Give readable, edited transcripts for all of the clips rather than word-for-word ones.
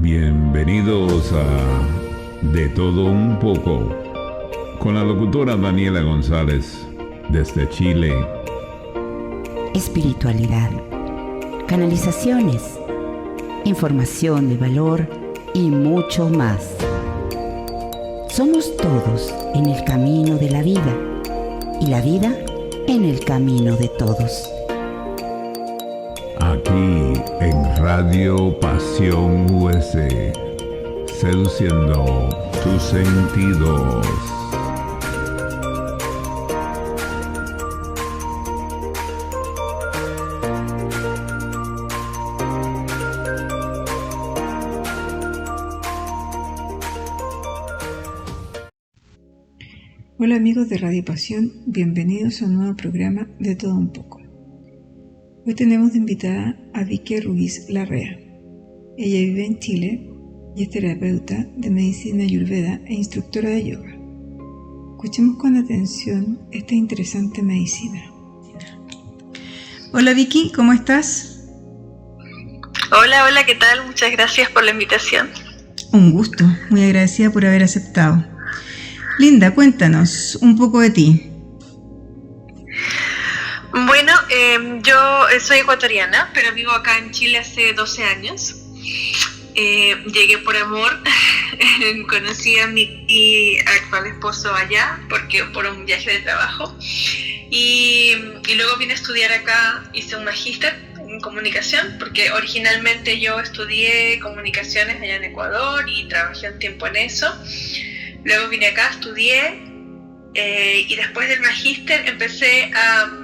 Bienvenidos a De Todo Un Poco con la locutora Daniela González desde Chile. Espiritualidad, canalizaciones, información de valor y mucho más. Somos todos en el camino de la vida y la vida en el camino de todos. Aquí en Radio Pasión US, seduciendo tus sentidos. Hola amigos de Radio Pasión, bienvenidos a un nuevo programa de Todo Un Poco. Hoy tenemos de invitada a Vicky Ruiz Larrea. Ella vive en Chile y es terapeuta de medicina ayurveda e instructora de yoga. Escuchemos con atención esta interesante medicina. Hola Vicky, ¿cómo estás? Hola, ¿qué tal? Muchas gracias por la invitación. Un gusto, muy agradecida por haber aceptado. Linda, cuéntanos un poco de ti. Bueno, yo soy ecuatoriana, pero vivo acá en Chile hace 12 años. Llegué por amor, conocí a mi actual esposo allá por un viaje de trabajo y luego vine a estudiar acá, hice un magíster en comunicación, porque originalmente yo estudié comunicaciones allá en Ecuador y trabajé un tiempo en eso. Luego vine acá, estudié y después del magíster empecé a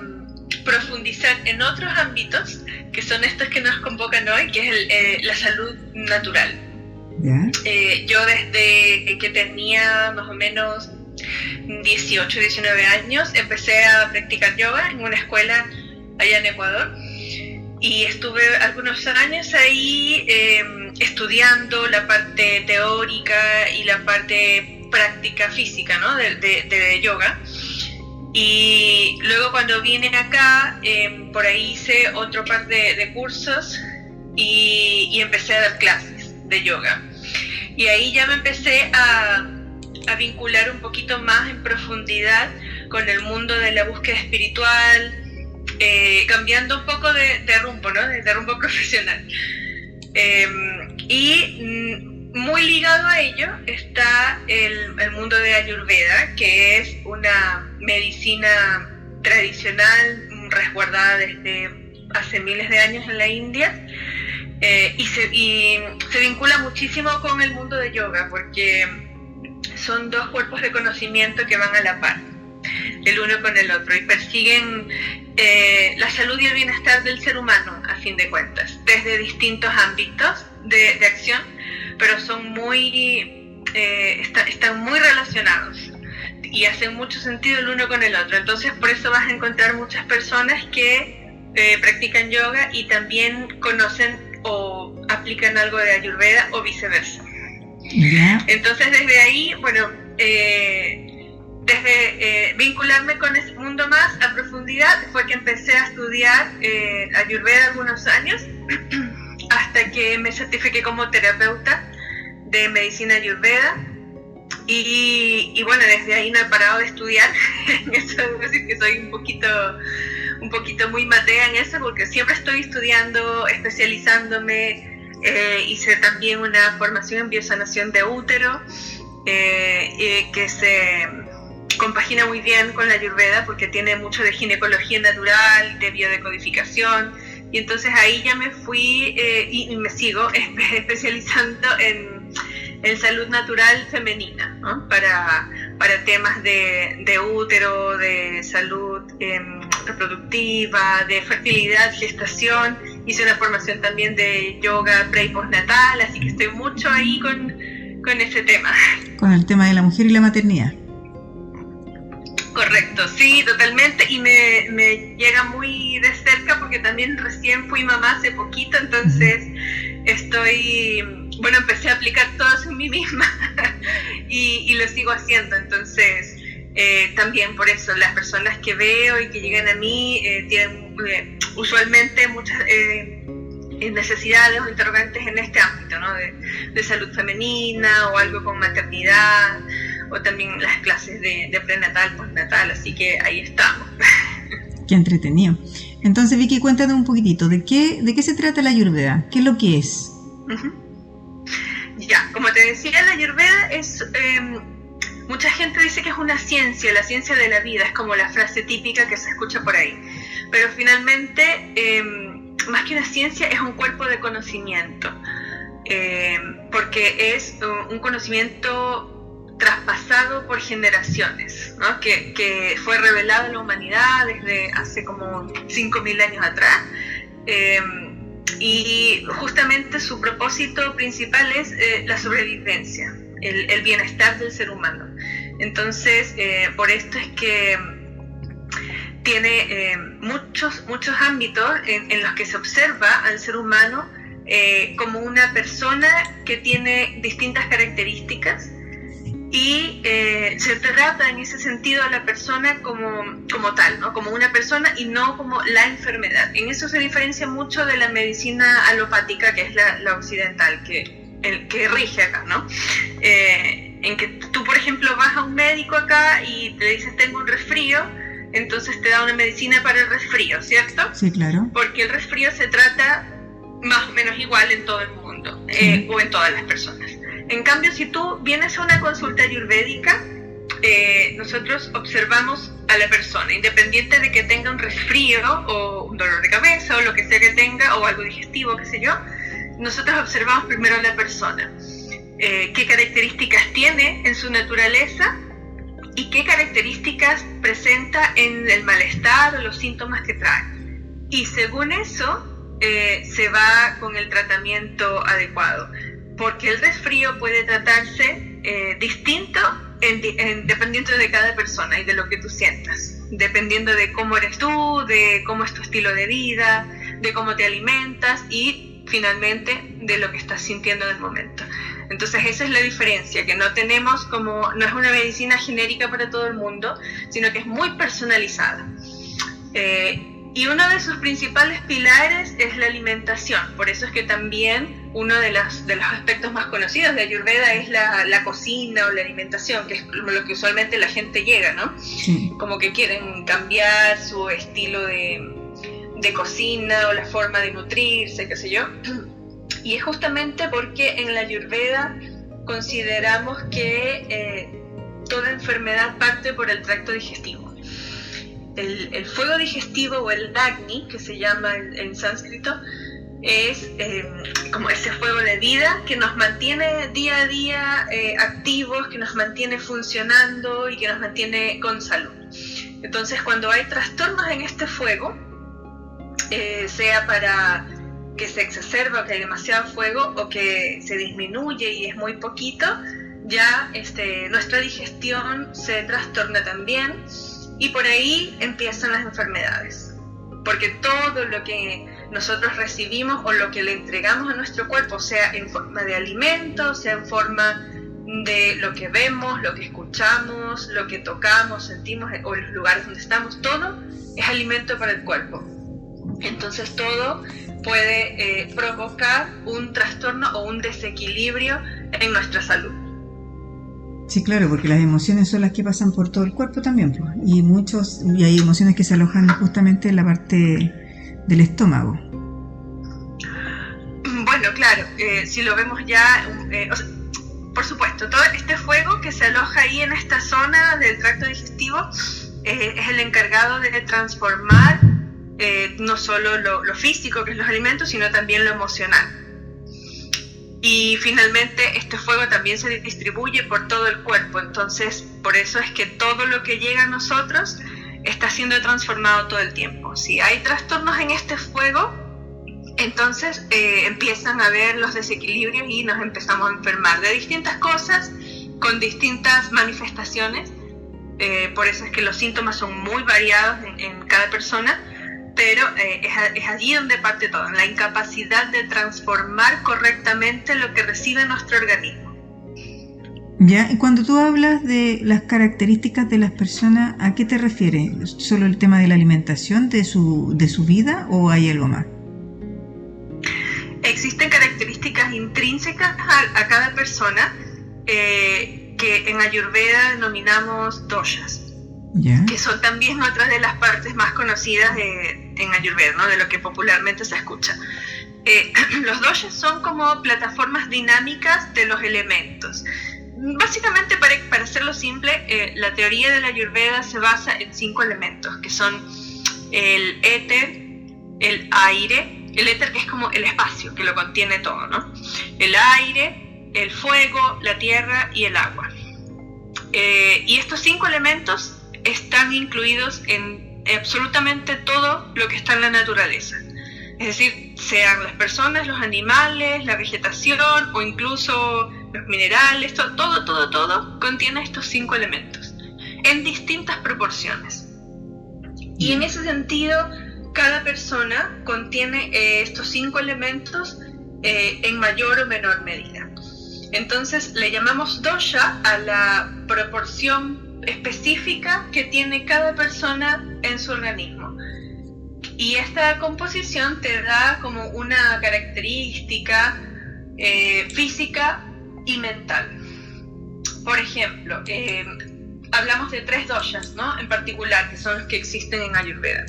profundizar en otros ámbitos, que son estos que nos convocan hoy, que es la salud natural. Yo desde que tenía más o menos 18, 19 años, empecé a practicar yoga en una escuela allá en Ecuador y estuve algunos años ahí estudiando la parte teórica y la parte práctica física, ¿no? de yoga. Y luego cuando vine acá, por ahí hice otro par de cursos y empecé a dar clases de yoga. Y ahí ya me empecé a vincular un poquito más en profundidad con el mundo de la búsqueda espiritual, cambiando un poco de rumbo, ¿no? De rumbo profesional. Muy ligado a ello está el mundo de Ayurveda, que es una medicina tradicional resguardada desde hace miles de años en la India, y se vincula muchísimo con el mundo de yoga, porque son dos cuerpos de conocimiento que van a la par, el uno con el otro, y persiguen la salud y el bienestar del ser humano, a fin de cuentas, desde distintos ámbitos de acción, pero son están muy relacionados y hacen mucho sentido el uno con el otro. Entonces por eso vas a encontrar muchas personas que practican yoga y también conocen o aplican algo de Ayurveda o viceversa. Entonces desde ahí, bueno, desde vincularme con ese mundo más a profundidad fue que empecé a estudiar Ayurveda algunos años hasta que me certifiqué como terapeuta de medicina ayurveda y bueno, desde ahí no he parado de estudiar. Eso debo decir que soy un poquito muy matea en eso, porque siempre estoy estudiando, especializándome. Hice también una formación en biosanación de útero, que se compagina muy bien con la ayurveda porque tiene mucho de ginecología natural, de biodecodificación. Y entonces ahí ya me fui y me sigo especializando en salud natural femenina, ¿no? Para temas de útero, de salud reproductiva, de fertilidad, gestación. Hice una formación también de yoga pre y postnatal, así que estoy mucho ahí con ese tema. Con el tema de la mujer y la maternidad. Correcto, sí, totalmente, y me llega muy de cerca porque también recién fui mamá hace poquito, entonces empecé a aplicar todo eso en mí misma y lo sigo haciendo. Entonces también por eso las personas que veo y que llegan a mí tienen usualmente muchas necesidades o interrogantes en este ámbito, ¿no? De salud femenina o algo con maternidad, o también las clases de prenatal, postnatal, así que ahí estamos. Qué entretenido. Entonces, Vicky, cuéntanos un poquitito, ¿de qué se trata la Ayurveda? ¿Qué es lo que es? Ya, como te decía, la Ayurveda es... mucha gente dice que es una ciencia, la ciencia de la vida, es como la frase típica que se escucha por ahí. Pero finalmente, más que una ciencia, es un cuerpo de conocimiento. Porque es un conocimiento traspasado por generaciones, ¿no? Que fue revelado a la humanidad desde hace como 5.000 años atrás. Y justamente su propósito principal es la sobrevivencia, el bienestar del ser humano. Entonces, por esto es que tiene muchos ámbitos en los que se observa al ser humano como una persona que tiene distintas características, y se trata en ese sentido a la persona como tal, ¿no? Como una persona y no como la enfermedad. En eso se diferencia mucho de la medicina alopática, que es la occidental, que rige acá, ¿no? En que tú, por ejemplo, vas a un médico acá y te dices tengo un resfrío, entonces te da una medicina para el resfrío, ¿cierto? Sí, claro. Porque el resfrío se trata más o menos igual en todo el mundo, o en todas las personas. En cambio, si tú vienes a una consulta ayurvédica, nosotros observamos a la persona, independiente de que tenga un resfrío o un dolor de cabeza o lo que sea que tenga, o algo digestivo, qué sé yo. Nosotros observamos primero a la persona, qué características tiene en su naturaleza y qué características presenta en el malestar o los síntomas que trae. Y según eso, se va con el tratamiento adecuado. Porque el resfrío puede tratarse distinto dependiendo de cada persona y de lo que tú sientas, dependiendo de cómo eres tú, de cómo es tu estilo de vida, de cómo te alimentas y finalmente de lo que estás sintiendo en el momento. Entonces esa es la diferencia, que no es una medicina genérica para todo el mundo, sino que es muy personalizada. Y uno de sus principales pilares es la alimentación. Por eso es que también uno de los aspectos más conocidos de Ayurveda es la cocina o la alimentación, que es lo que usualmente la gente llega, ¿no? Sí. Como que quieren cambiar su estilo de cocina o la forma de nutrirse, qué sé yo. Y es justamente porque en la Ayurveda consideramos que toda enfermedad parte por el tracto digestivo. El fuego digestivo, o el Agni, que se llama en sánscrito, es como ese fuego de vida que nos mantiene día a día activos, que nos mantiene funcionando y que nos mantiene con salud. Entonces, cuando hay trastornos en este fuego, sea para que se exacerba o que hay demasiado fuego, o que se disminuye y es muy poquito, ya nuestra digestión se trastorna también. Y por ahí empiezan las enfermedades, porque todo lo que nosotros recibimos o lo que le entregamos a nuestro cuerpo, sea en forma de alimento, sea en forma de lo que vemos, lo que escuchamos, lo que tocamos, sentimos, o los lugares donde estamos, todo es alimento para el cuerpo. Entonces todo puede provocar un trastorno o un desequilibrio en nuestra salud. Sí, claro, porque las emociones son las que pasan por todo el cuerpo también, pues, y hay emociones que se alojan justamente en la parte del estómago. Bueno, claro, si lo vemos ya, por supuesto, todo este fuego que se aloja ahí en esta zona del tracto digestivo es el encargado de transformar no solo lo físico, que es los alimentos, sino también lo emocional. Y finalmente este fuego también se distribuye por todo el cuerpo, entonces por eso es que todo lo que llega a nosotros está siendo transformado todo el tiempo. Si hay trastornos en este fuego, entonces empiezan a haber los desequilibrios y nos empezamos a enfermar de distintas cosas, con distintas manifestaciones. Por eso es que los síntomas son muy variados en cada persona, pero es allí donde parte todo, en la incapacidad de transformar correctamente lo que recibe nuestro organismo. Ya, y cuando tú hablas de las características de las personas, ¿a qué te refieres? ¿Solo el tema de la alimentación, de su vida, o hay algo más? intrínsecas a cada persona, que en Ayurveda denominamos doshas, que son también otras de las partes más conocidas en Ayurveda, ¿no? De lo que popularmente se escucha. Los doshas son como plataformas dinámicas de los elementos. Básicamente, para hacerlo simple, la teoría de la Ayurveda se basa en 5 elementos, que son el éter, el aire, el éter que es como el espacio que lo contiene todo, ¿no? El aire, el fuego, la tierra y el agua. Y estos 5 elementos están incluidos en absolutamente todo lo que está en la naturaleza. Es decir, sean las personas, los animales, la vegetación o incluso los minerales, todo contiene estos 5 elementos en distintas proporciones. Y en ese sentido, cada persona contiene estos 5 elementos en mayor o menor medida. Entonces le llamamos dosha a la proporción específica que tiene cada persona en su organismo. Y esta composición te da como una característica física y mental. Por ejemplo, hablamos de 3 doshas, ¿no? En particular, que son los que existen en Ayurveda,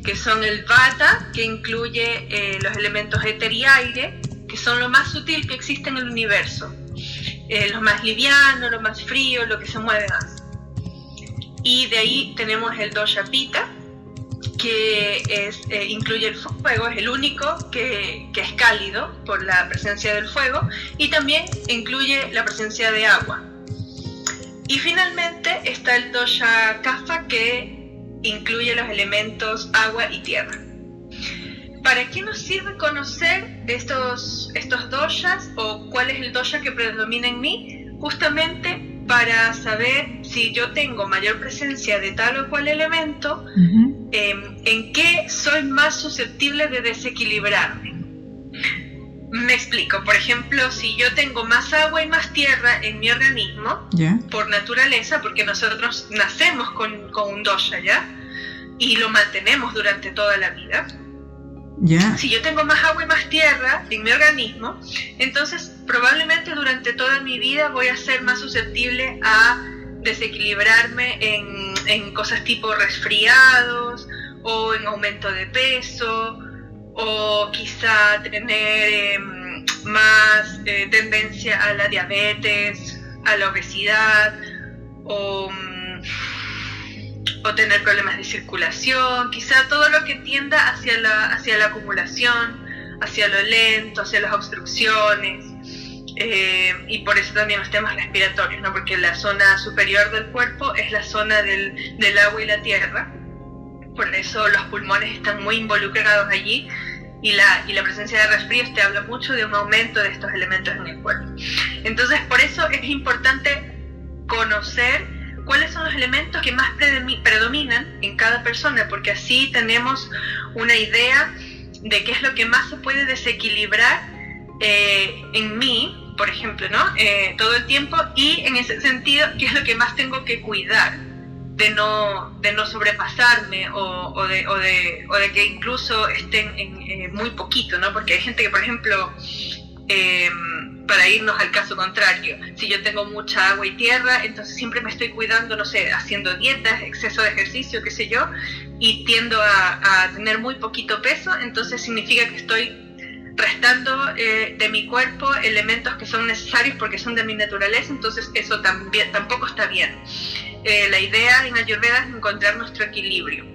que son el vata, que incluye los elementos éter y aire, que son lo más sutil que existe en el universo, lo más liviano, lo más frío, lo que se mueve más. Y de ahí tenemos el dosha pitta, que incluye el fuego, es el único que es cálido por la presencia del fuego, y también incluye la presencia de agua. Y finalmente está el dosha kapha, que incluye los elementos agua y tierra. ¿Para qué nos sirve conocer estos doshas o cuál es el dosha que predomina en mí? Justamente para saber si yo tengo mayor presencia de tal o cual elemento, en qué soy más susceptible de desequilibrarme. Me explico. Por ejemplo, si yo tengo más agua y más tierra en mi organismo, por naturaleza, porque nosotros nacemos con un dosha, ¿ya? Y lo mantenemos durante toda la vida. Si yo tengo más agua y más tierra en mi organismo, entonces probablemente durante toda mi vida voy a ser más susceptible a desequilibrarme en cosas tipo resfriados o en aumento de peso, o quizá tener más tendencia a la diabetes, a la obesidad, o tener problemas de circulación, quizá todo lo que tienda hacia la acumulación, hacia lo lento, hacia las obstrucciones, y por eso también los temas respiratorios, ¿no? Porque la zona superior del cuerpo es la zona del agua y la tierra, por eso los pulmones están muy involucrados allí, y la presencia de resfríos te habla mucho de un aumento de estos elementos en el cuerpo. Entonces, por eso es importante conocer cuáles son los elementos que más predominan en cada persona, porque así tenemos una idea de qué es lo que más se puede desequilibrar en mí, por ejemplo, ¿no? Todo el tiempo, y en ese sentido, qué es lo que más tengo que cuidar de no sobrepasarme o de que incluso estén en muy poquito, ¿no? Porque hay gente que, por ejemplo, para irnos al caso contrario, si yo tengo mucha agua y tierra, entonces siempre me estoy cuidando, no sé, haciendo dietas, exceso de ejercicio, qué sé yo, y tiendo a tener muy poquito peso, entonces significa que estoy restando de mi cuerpo elementos que son necesarios porque son de mi naturaleza, entonces eso tampoco está bien. La idea en Ayurveda es encontrar nuestro equilibrio.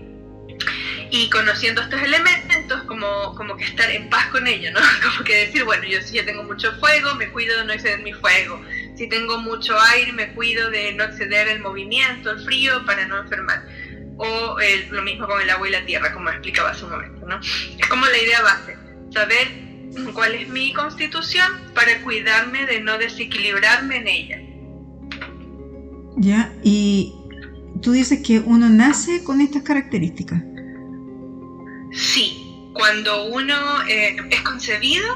Y conociendo estos elementos, como que estar en paz con ellos, ¿no? Como que decir, bueno, yo si ya tengo mucho fuego, me cuido de no exceder mi fuego. Si tengo mucho aire, me cuido de no exceder el movimiento, el frío, para no enfermar. O lo mismo con el agua y la tierra, como explicaba hace un momento, ¿no? Es como la idea base, saber cuál es mi constitución para cuidarme de no desequilibrarme en ella. Ya, y tú dices que uno nace con estas características. Sí, cuando uno es concebido,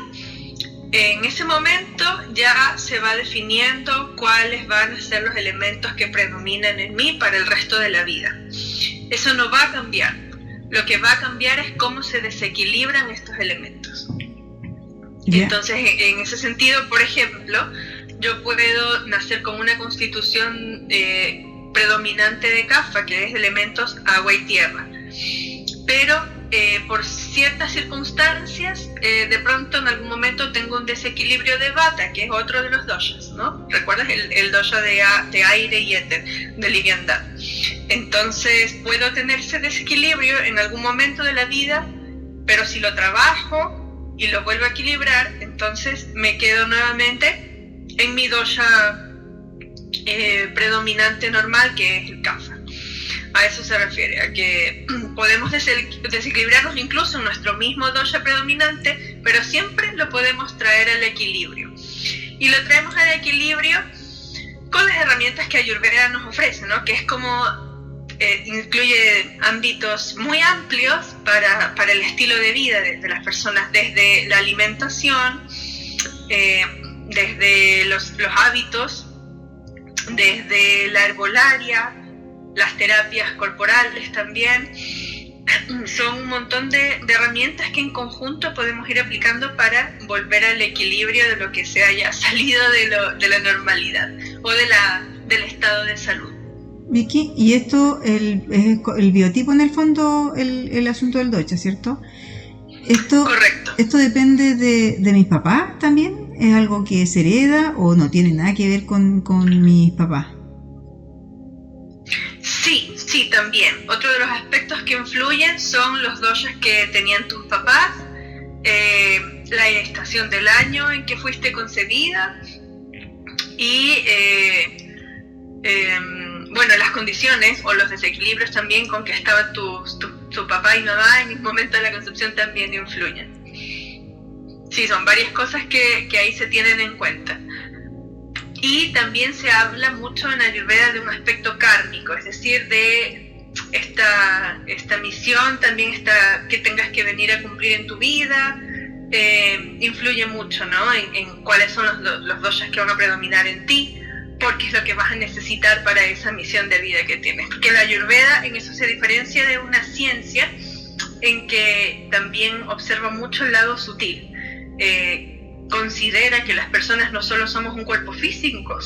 en ese momento ya se va definiendo cuáles van a ser los elementos que predominan en mí para el resto de la vida. Eso no va a cambiar. Lo que va a cambiar es cómo se desequilibran estos elementos. Yeah. Entonces, en ese sentido, por ejemplo, yo puedo nacer con una constitución predominante de Kapha, que es de elementos agua y tierra, pero por ciertas circunstancias, de pronto en algún momento tengo un desequilibrio de Vata, que es otro de los doshas, ¿no? ¿Recuerdas? El dosha de aire y éter, de liviandad. Entonces puedo tener ese desequilibrio en algún momento de la vida, pero si lo trabajo y lo vuelvo a equilibrar, entonces me quedo nuevamente en mi dosha predominante normal, que es el Kapha. A eso se refiere, a que podemos desequilibrarnos incluso en nuestro mismo dosha predominante, pero siempre lo podemos traer al equilibrio. Y lo traemos al equilibrio con las herramientas que Ayurveda nos ofrece, ¿no? Que es como incluye ámbitos muy amplios para el estilo de vida de las personas, desde la alimentación, desde los hábitos, desde la herbolaria, las terapias corporales también. Son un montón de herramientas que en conjunto podemos ir aplicando para volver al equilibrio de lo que se haya salido de la normalidad o del estado de salud. Vicky, y esto, el biotipo en el fondo, el asunto del dosha, ¿cierto? Correcto. ¿Esto depende de mis papás también? ¿Es algo que se hereda o no tiene nada que ver con mis papás? Sí, también. Otro de los aspectos que influyen son los doshas que tenían tus papás, la estación del año en que fuiste concebida y bueno, las condiciones o los desequilibrios también con que estaban tu papá y mamá en el momento de la concepción también influyen. Sí, son varias cosas que ahí se tienen en cuenta. Y también se habla mucho en Ayurveda de un aspecto kármico, es decir, de esta misión también que tengas que venir a cumplir en tu vida, influye mucho, ¿no? En cuáles son los doshas que van a predominar en ti, porque es lo que vas a necesitar para esa misión de vida que tienes. Porque la Ayurveda en eso se diferencia de una ciencia en que también observa mucho el lado sutil. Considera que las personas no solo somos un cuerpo físico,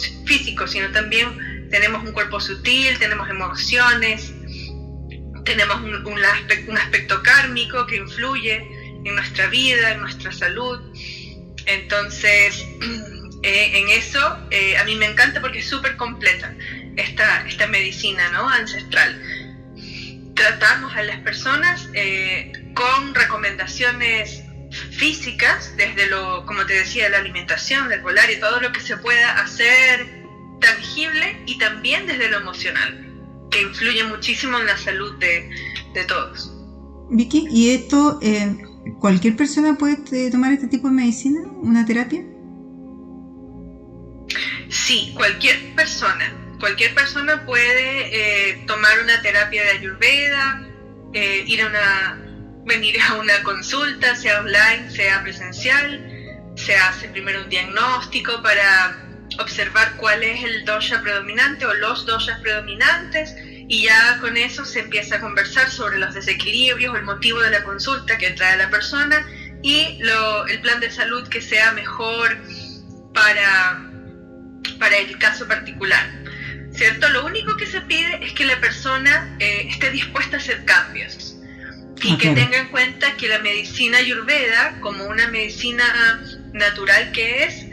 sino también tenemos un cuerpo sutil, tenemos emociones, tenemos un aspecto kármico que influye en nuestra vida, en nuestra salud. Entonces, en eso a mí me encanta porque es súper completa esta medicina, ¿no? Ancestral. Tratamos a las personas con recomendaciones físicas, desde como te decía, la alimentación, la herbolaria, todo lo que se pueda hacer tangible, y también desde lo emocional, que influye muchísimo en la salud de todos. Vicky, ¿y esto, cualquier persona puede tomar este tipo de medicina, una terapia? Sí, cualquier persona puede tomar una terapia de Ayurveda, venir a una consulta, sea online, sea presencial. Se hace primero un diagnóstico para observar cuál es el dosha predominante o los doshas predominantes, y ya con eso se empieza a conversar sobre los desequilibrios, el motivo de la consulta que trae la persona y el plan de salud que sea mejor para el caso particular, ¿cierto? Lo único que se pide es que la persona esté dispuesta a hacer cambios. Y que tenga en cuenta que la medicina Ayurveda, como una medicina natural que es,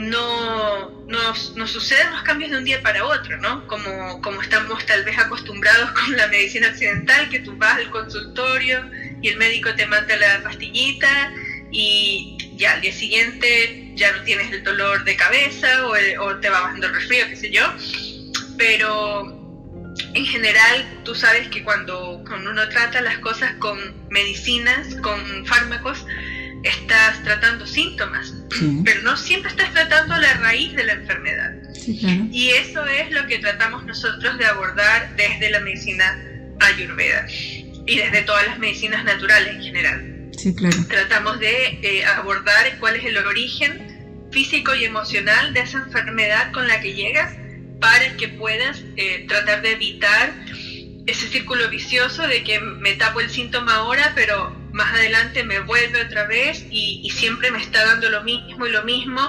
no suceden los cambios de un día para otro, ¿no? Como estamos tal vez acostumbrados con la medicina occidental, que tú vas al consultorio y el médico te manda la pastillita y ya al día siguiente ya no tienes el dolor de cabeza o te va bajando el resfrío, qué sé yo. Pero en general, tú sabes que cuando uno trata las cosas con medicinas, con fármacos, estás tratando síntomas, sí, pero no siempre estás tratando la raíz de la enfermedad. Sí, claro. Y eso es lo que tratamos nosotros de abordar desde la medicina Ayurveda y desde todas las medicinas naturales en general. Sí, claro. Tratamos de abordar cuál es el origen físico y emocional de esa enfermedad con la que llegas, para que puedas tratar de evitar ese círculo vicioso de que me tapo el síntoma ahora, pero más adelante me vuelve otra vez y siempre me está dando lo mismo y lo mismo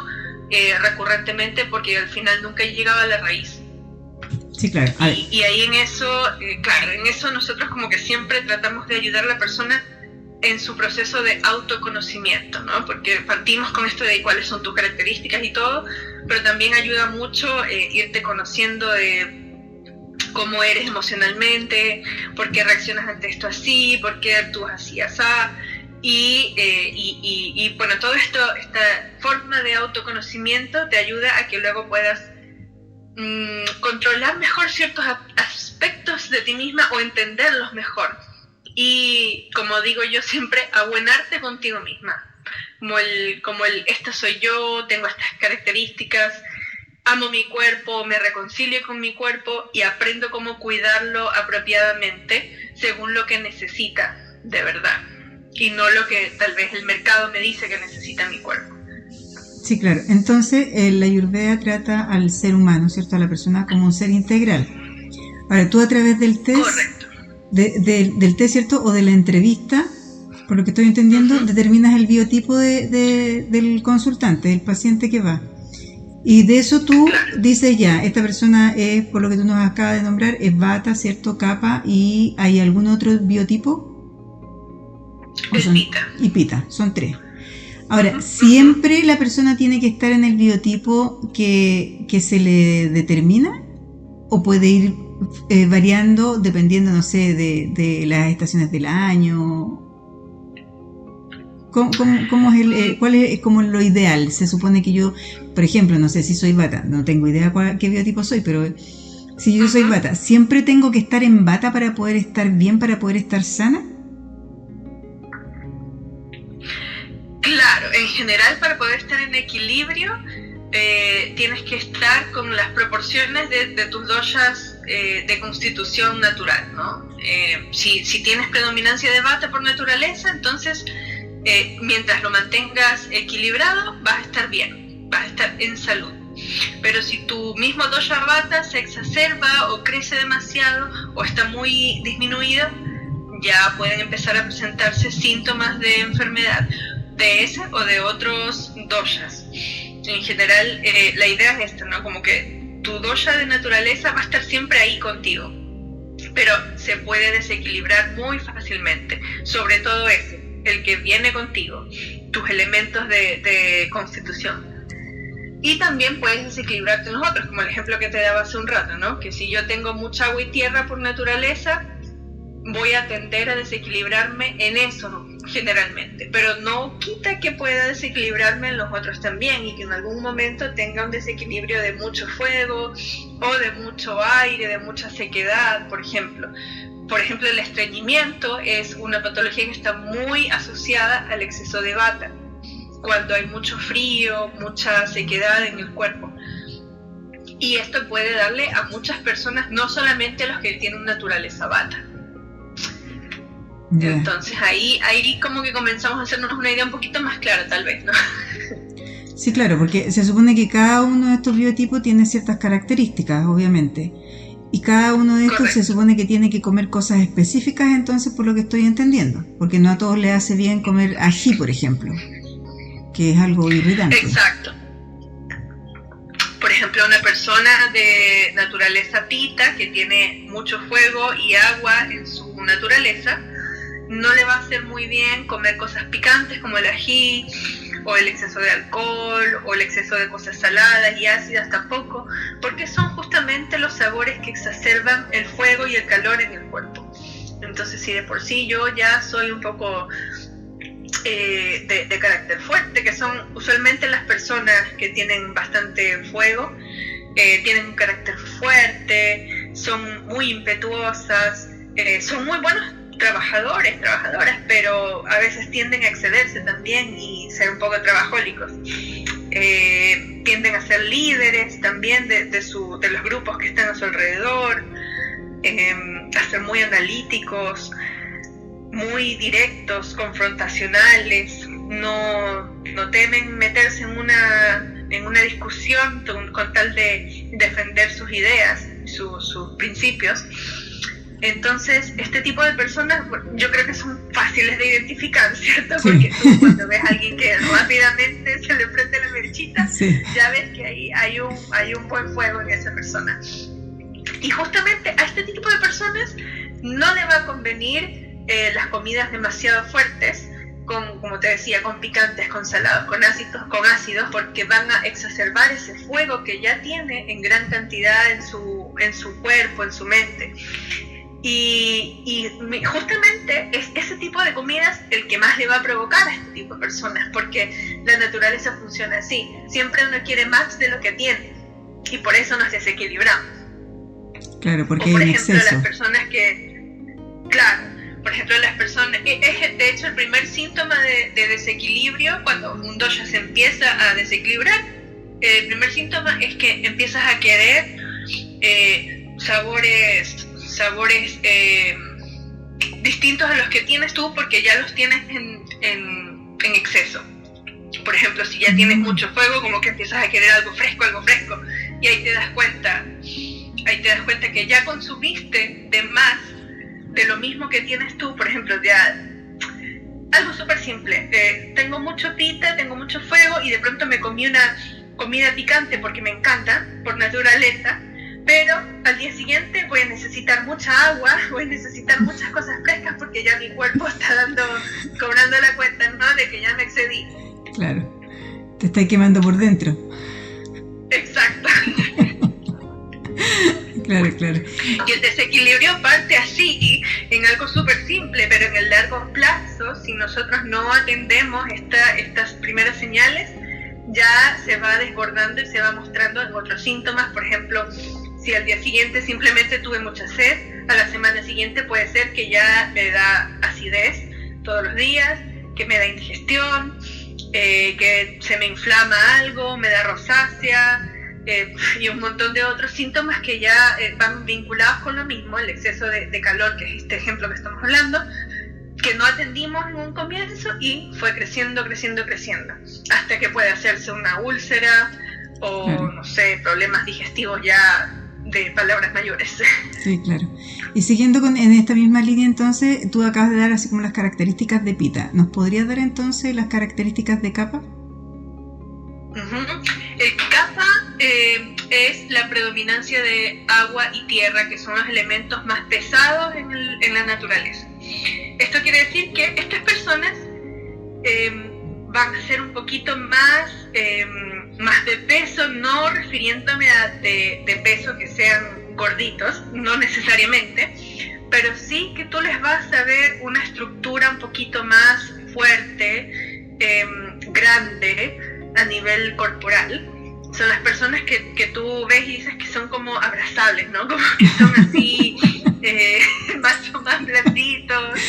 recurrentemente, porque al final nunca he llegado a la raíz. Sí, claro. Y ahí en eso nosotros como que siempre tratamos de ayudar a la persona en su proceso de autoconocimiento, ¿no? Porque partimos con esto de cuáles son tus características y todo, pero también ayuda mucho irte conociendo de cómo eres emocionalmente, por qué reaccionas ante esto así, por qué actúas así, asá. Y bueno, todo esto, esta forma de autoconocimiento te ayuda a que luego puedas controlar mejor ciertos aspectos de ti misma o entenderlos mejor. Y como digo yo siempre, abuenarte contigo misma. Como el esta soy yo, tengo estas características, amo mi cuerpo, me reconcilio con mi cuerpo y aprendo cómo cuidarlo apropiadamente según lo que necesita de verdad. Y no lo que tal vez el mercado me dice que necesita mi cuerpo. Sí, claro. Entonces, la Ayurveda trata al ser humano, ¿cierto? A la persona como un ser integral. Ahora, tú a través del test, del test, ¿cierto? O de la entrevista, por lo que estoy entendiendo, determinas el biotipo del consultante, del paciente que va. Y de eso tú dices ya, esta persona es, por lo que tú nos acabas de nombrar, es Vata, ¿cierto? Kapha, ¿y hay algún otro biotipo? Pita. Y Pita, son 3. Ahora, ¿siempre la persona tiene que estar en el biotipo que se le determina? ¿O puede ir variando dependiendo, no sé, de las estaciones del año? ¿Cómo es cuál es como lo ideal? Se supone que yo, por ejemplo, no sé si soy Vata, no tengo idea qué biotipo soy, pero si yo soy Vata, ¿siempre tengo que estar en Vata para poder estar bien, para poder estar sana? Claro, en general para poder estar en equilibrio tienes que estar con las proporciones de tus doshas de constitución natural, ¿no? Si tienes predominancia de Vata por naturaleza, entonces mientras lo mantengas equilibrado vas a estar bien, vas a estar en salud. Pero si tu mismo dosha Vata se exacerba o crece demasiado o está muy disminuido, ya pueden empezar a presentarse síntomas de enfermedad de ese o de otros doshas. En general, la idea es esta, ¿no? Como que tu dosha de naturaleza va a estar siempre ahí contigo, pero se puede desequilibrar muy fácilmente, sobre todo ese, el que viene contigo, tus elementos de constitución. Y también puedes desequilibrarte en los otros, como el ejemplo que te daba hace un rato, ¿no? Que si yo tengo mucha agua y tierra por naturaleza, voy a tender a desequilibrarme en eso generalmente, pero no quita que pueda desequilibrarme en los otros también y que en algún momento tenga un desequilibrio de mucho fuego o de mucho aire, de mucha sequedad, por ejemplo. Por ejemplo, el estreñimiento es una patología que está muy asociada al exceso de Vata, cuando hay mucho frío, mucha sequedad en el cuerpo. Y esto puede darle a muchas personas, no solamente a los que tienen naturaleza Vata. Yeah. Entonces ahí como que comenzamos a hacernos una idea un poquito más clara, tal vez, ¿no? Sí, claro, porque se supone que cada uno de estos biotipos tiene ciertas características, obviamente. Y cada uno de estos Correcto. Se supone que tiene que comer cosas específicas, entonces, por lo que estoy entendiendo. Porque no a todos les hace bien comer ají, por ejemplo, que es algo irritante. Exacto. Por ejemplo, una persona de naturaleza Pita, que tiene mucho fuego y agua en su naturaleza, no le va a hacer muy bien comer cosas picantes como el ají, o el exceso de alcohol, o el exceso de cosas saladas y ácidas tampoco, porque son justamente los sabores que exacerban el fuego y el calor en el cuerpo. Entonces, si de por sí yo ya soy un poco de carácter fuerte, que son usualmente las personas que tienen bastante fuego, tienen un carácter fuerte, son muy impetuosas, son muy buenos trabajadoras, pero a veces tienden a excederse también y ser un poco trabajólicos. Tienden a ser líderes también de los grupos que están a su alrededor, a ser muy analíticos, muy directos, confrontacionales, no temen meterse en una discusión con tal de defender sus ideas, sus principios. Entonces, este tipo de personas, yo creo que son fáciles de identificar, ¿cierto? Porque tú cuando ves a alguien que rápidamente se le prende la mechita, ya ves que ahí hay un buen fuego en esa persona. Y justamente a este tipo de personas no le va a convenir las comidas demasiado fuertes, como te decía, con picantes, con salados, con ácidos, porque van a exacerbar ese fuego que ya tiene en gran cantidad en su cuerpo, en su mente. Y justamente es ese tipo de comidas el que más le va a provocar a este tipo de personas, porque la naturaleza funciona así. Siempre uno quiere más de lo que tiene, y por eso nos desequilibramos. Claro, porque o por hay ejemplo, exceso. Las personas que... Claro, por ejemplo, las personas... Es de hecho el primer síntoma de desequilibrio, cuando un dosha se empieza a desequilibrar, el primer síntoma es que empiezas a querer sabores distintos a los que tienes tú, porque ya los tienes en exceso. Por ejemplo, si ya tienes mucho fuego, como que empiezas a querer algo fresco, y ahí te das cuenta que ya consumiste de más de lo mismo que tienes tú. Por ejemplo, ya algo súper simple, tengo mucho pita, tengo mucho fuego, y de pronto me comí una comida picante porque me encanta, por naturaleza, pero al día siguiente voy a necesitar mucha agua, voy a necesitar muchas cosas frescas, porque ya mi cuerpo está cobrando la cuenta, ¿no?, de que ya me excedí. Claro, te está quemando por dentro. Exacto. Claro. Y el desequilibrio parte así, en algo súper simple, pero en el largo plazo, si nosotros no atendemos estas primeras señales, ya se va desbordando y se va mostrando en otros síntomas. Por ejemplo, si al día siguiente simplemente tuve mucha sed, a la semana siguiente puede ser que ya me da acidez todos los días, que me da indigestión, que se me inflama algo, me da rosácea, y un montón de otros síntomas que ya van vinculados con lo mismo, el exceso de calor, que es este ejemplo que estamos hablando, que no atendimos en un comienzo y fue creciendo, hasta que puede hacerse una úlcera o, claro, no sé, problemas digestivos ya de palabras mayores. Sí, claro. Y siguiendo en esta misma línea, entonces, tú acabas de dar así como las características de pita. ¿Nos podrías dar entonces las características de kapha? El kapha es la predominancia de agua y tierra, que son los elementos más pesados en la naturaleza. Esto quiere decir que estas personas van a ser un poquito más de peso, no refiriéndome a de peso que sean gorditos, no necesariamente, pero sí que tú les vas a ver una estructura un poquito más fuerte, grande a nivel corporal. Son las personas que tú ves y dices que son como abrazables, ¿no? Como que son así, más blanditos,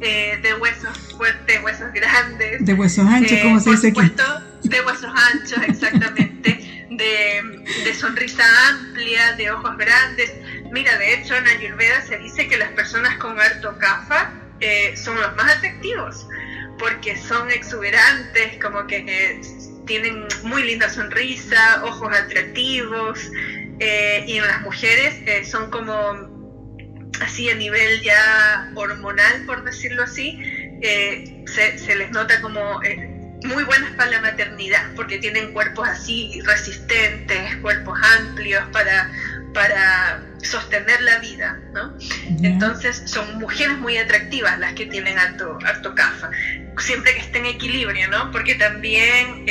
de huesos fuertes, huesos grandes. De huesos anchos, como se dice aquí. Por supuesto, de huesos anchos, exactamente. De sonrisa amplia, de ojos grandes. Mira, de hecho, en Ayurveda se dice que las personas con harto kapha son los más atractivos, porque son exuberantes, como que tienen muy linda sonrisa, ojos atractivos, y en las mujeres son como así a nivel ya hormonal, por decirlo así, se les nota como muy buenas para la maternidad, porque tienen cuerpos así resistentes, cuerpos amplios para sostener la vida, ¿no? Yeah. Entonces son mujeres muy atractivas las que tienen harto kapha, siempre que esté en equilibrio, ¿no? Porque también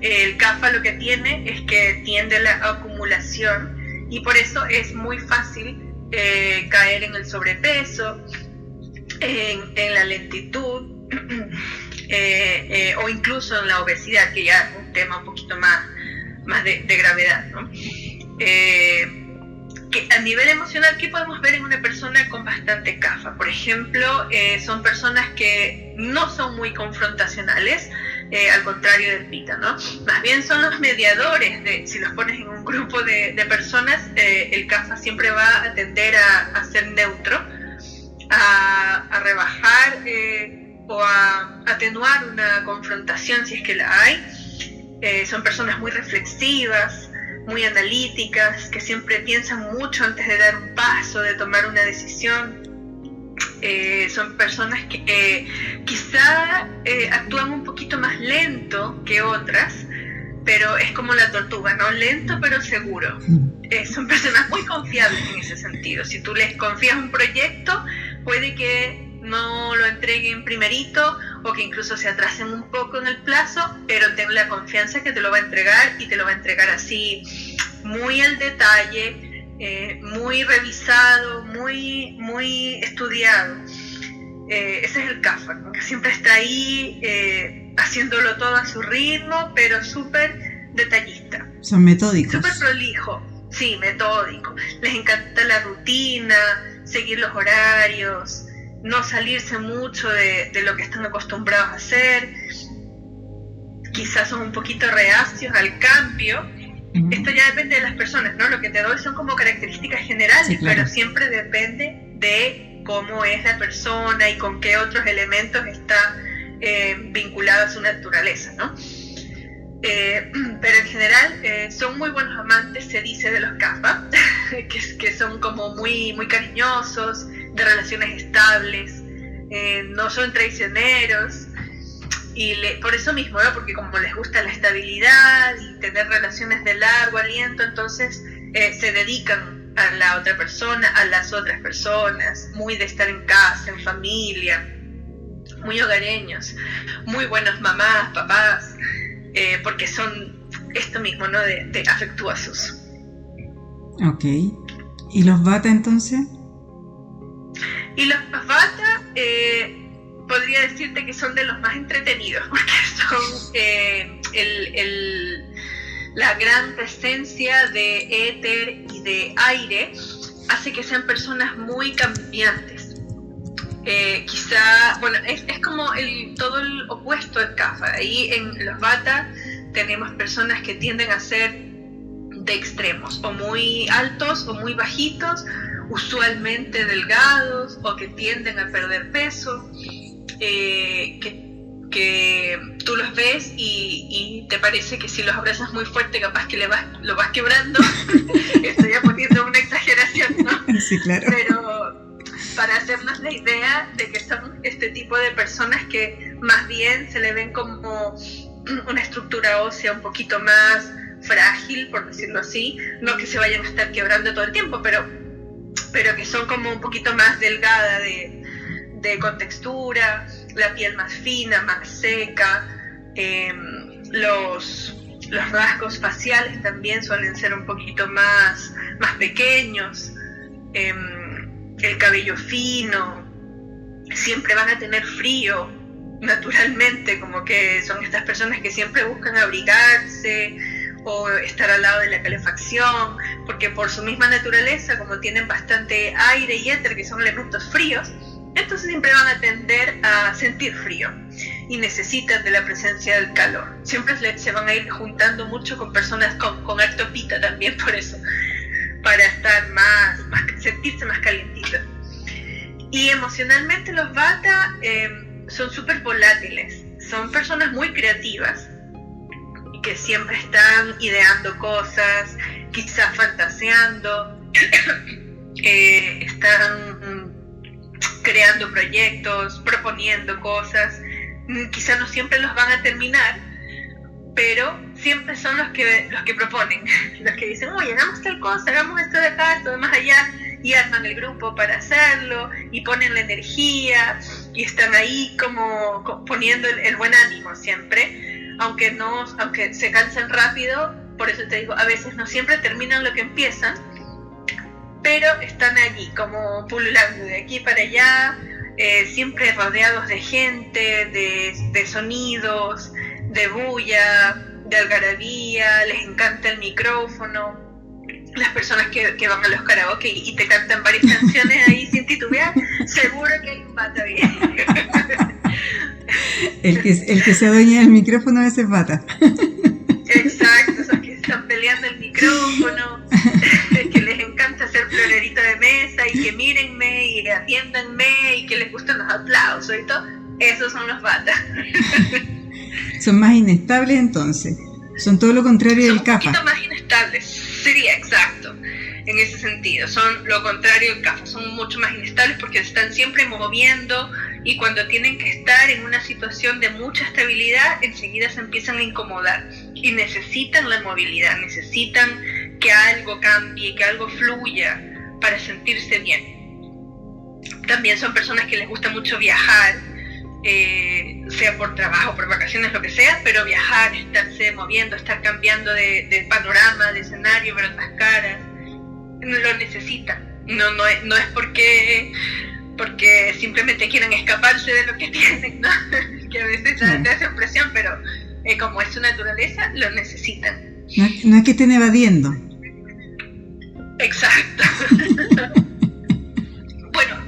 el kapha lo que tiene es que tiende a la acumulación, y por eso es muy fácil caer en el sobrepeso, en la lentitud, o incluso en la obesidad, que ya es un tema un poquito más de gravedad, ¿no? Que a nivel emocional, ¿qué podemos ver en una persona con bastante kapha? Por ejemplo, son personas que no son muy confrontacionales, al contrario del pita, ¿no? Más bien son los mediadores. Si los pones en un grupo de personas, el kapha siempre va a tender a ser neutro, a rebajar o a atenuar una confrontación si es que la hay. Son personas muy reflexivas, muy analíticas, que siempre piensan mucho antes de dar un paso, de tomar una decisión. Son personas que quizá actúan un poquito más lento que otras, pero es como la tortuga, ¿no? Lento pero seguro. Son personas muy confiables en ese sentido. Si tú les confías un proyecto, puede que no lo entreguen primerito o que incluso se atrasen un poco en el plazo, pero ten la confianza que te lo va a entregar, y te lo va a entregar así, muy al detalle, muy revisado, muy estudiado. Ese es el CAFA, ¿no? Que siempre está ahí haciéndolo todo a su ritmo, pero súper detallista. Son metódicos. Súper prolijo, sí, metódico. Les encanta la rutina, seguir los horarios, no salirse mucho de lo que están acostumbrados a hacer. Quizás son un poquito reacios al cambio. Esto ya depende de las personas, ¿no? Lo que te doy son como características generales, sí, claro, pero siempre depende de cómo es la persona y con qué otros elementos está vinculada a su naturaleza, ¿no? Pero en general son muy buenos amantes, se dice, de los CAFA, que son como muy cariñosos, de relaciones estables, no son traicioneros, y por eso mismo, ¿no? Porque como les gusta la estabilidad y tener relaciones de largo aliento, entonces se dedican a la otra persona, a las otras personas, muy de estar en casa, en familia, muy hogareños, muy buenos mamás, papás, porque son esto mismo, ¿no? De afectuosos. Ok. ¿Y los Vata entonces? Y los Vata, podría decirte que son de los más entretenidos, porque son la gran presencia de éter y de aire hace que sean personas muy cambiantes. Quizá, bueno, es como todo el opuesto del Kapha. Ahí en los Vata tenemos personas que tienden a ser de extremos, o muy altos o muy bajitos, usualmente delgados, o que tienden a perder peso, que tú los ves y te parece que si los abrazas muy fuerte capaz que lo vas quebrando. Estoy ya poniendo una exageración, ¿no? Sí, claro. Pero para hacernos la idea de que son este tipo de personas que más bien se le ven como una estructura ósea un poquito más frágil, por decirlo así, no que se vayan a estar quebrando todo el tiempo, pero que son como un poquito más delgada con textura, la piel más fina, más seca, los rasgos faciales también suelen ser un poquito más pequeños, el cabello fino, siempre van a tener frío naturalmente, como que son estas personas que siempre buscan abrigarse o estar al lado de la calefacción, porque por su misma naturaleza, como tienen bastante aire y éter, que son elementos fríos, entonces siempre van a tender a sentir frío y necesitan de la presencia del calor. Siempre se van a ir juntando mucho con personas con harto pita también, por eso, para estar sentirse más calientitos. Y emocionalmente los Vata son súper volátiles, son personas muy creativas, que siempre están ideando cosas, quizás fantaseando, están creando proyectos, proponiendo cosas. Quizás no siempre los van a terminar, pero siempre son los que proponen, los que dicen, oye, hagamos tal cosa, hagamos esto de acá, esto de más allá, y arman el grupo para hacerlo, y ponen la energía, y están ahí como poniendo el buen ánimo siempre, aunque se cansan rápido. Por eso te digo, a veces no siempre terminan lo que empiezan, pero están allí como pululando de aquí para allá, siempre rodeados de gente, de sonidos, de bulla, de algarabía, les encanta el micrófono. Las personas que van a los karaoke y te cantan varias canciones ahí sin titubear, seguro que hay un Vata bien. El que se adueña del micrófono es el Vata. Exacto, esos que están peleando el micrófono, que les encanta hacer florerito de mesa y que mírenme y atiéndanme y que les gustan los aplausos y todo. Esos son los Vata. Son más inestables entonces. Son todo lo contrario del Kapha. Un poquito más inestables. Sería exacto, en ese sentido. Son lo contrario del CAFA, son mucho más inestables porque se están siempre moviendo y cuando tienen que estar en una situación de mucha estabilidad, enseguida se empiezan a incomodar y necesitan la movilidad, necesitan que algo cambie, que algo fluya para sentirse bien. También son personas que les gusta mucho viajar, sea por trabajo, por vacaciones, lo que sea, pero viajar, estarse moviendo, estar cambiando de panorama, de escenario, ver otras caras, lo necesitan. No es porque simplemente quieran escaparse de lo que tienen, ¿no? Que a veces te hace presión, pero como es su naturaleza, lo necesitan. No es que estén evadiendo. Exacto. Bueno,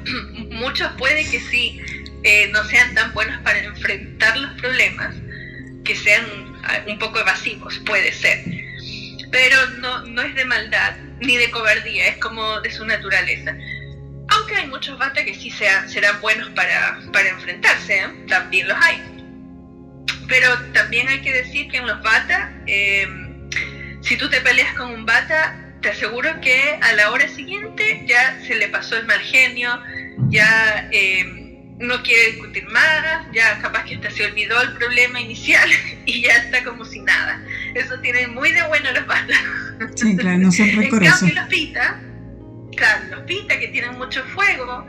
muchos puede que sí no sean tan buenos para enfrentar los problemas, que sean un poco evasivos, puede ser, pero no es de maldad ni de cobardía, es como de su naturaleza. Aunque hay muchos Vata que sí serán buenos para enfrentarse, también los hay. Pero también hay que decir que en los Vata, si tú te peleas con un Vata, te aseguro que a la hora siguiente ya se le pasó el mal genio, ya no quiere discutir más, ya capaz que hasta se olvidó el problema inicial y ya está como si nada. Eso tiene muy de bueno los Vata. Sí, claro, no son rencorosos. En cambio los Pitta, que tienen mucho fuego,